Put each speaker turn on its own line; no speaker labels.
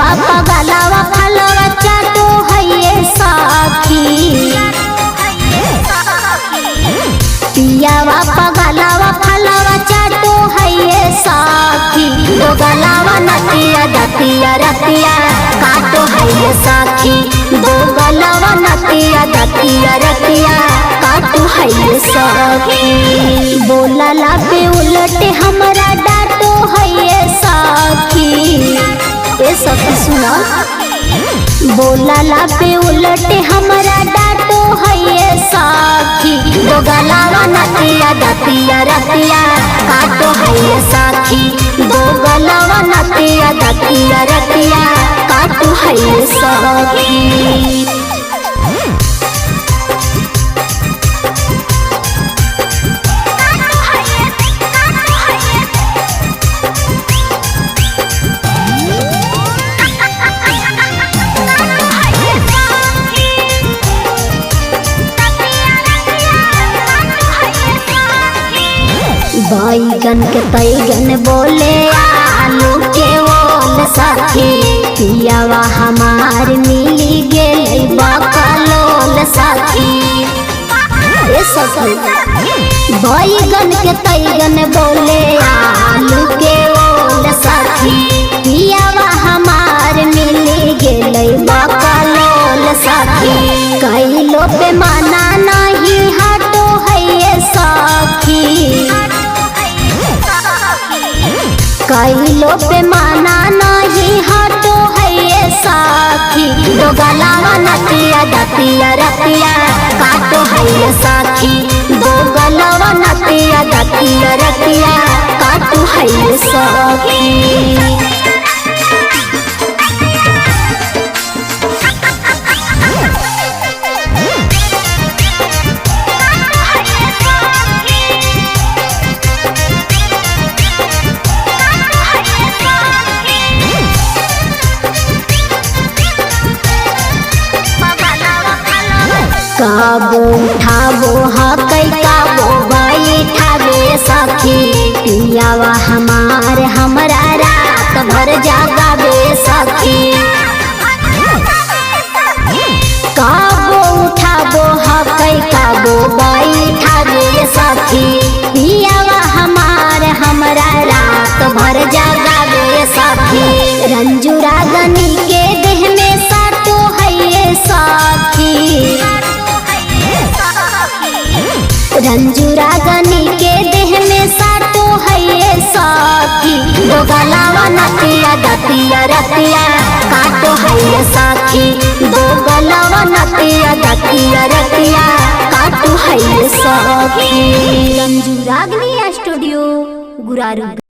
पगलवा फलवा चाटो है सखी। पियावा पगलवा फलवा चाटो है सखी। दो गलवा नतिया दतिया रतिया काटो है सखी। दो गलवा नतिया दतिया रतिया काटो है सखी। बोलला पे उलटे हमरा डाटो है सखी। ए सखी सुना, बोलला पे उलटे हमरा डाटो है सखी। दो गलवा नतिया दतिया रतिया काटो है सखी। दो गलवा नतिया दतिया रतिया काटो है सखी। बैगन के तैगन बोले आलू के ओल सखी। पियावा हमार मिली गेलै बकलोल सखी। ए सखी बैगन के तैगन बोले आलू के ओल सखी। पियावा हमार मिली गेलै बकलोल सखी। कैलो पे माना नहीं हटो है सखी। कैलो पे माना नहीं हटो है सखी। दो गलवा नतिया दतिया रतिया काटो है सखी। दो गलवा नतिया दतिया रतिया काटो है सखी। काबो उठाबो हकै काबो बैठाबे सखी। पियावा हमार हमरा रात भर जागाबे सखी। काबो उठाबो हकै काबो बैठाबे सखी। पियावा हमार हमरा रात भर जागाबे सखी। रंजू रागनी के देह में साटो है सखी। रंजू रागनी के देह में साटो है सखी। दो गलवा नतिया दतिया रतिया काटो है सखी। दो गलवा नतिया दतिया रतिया काटो है सखी। रंजू रागनी स्टूडियो गुरारू।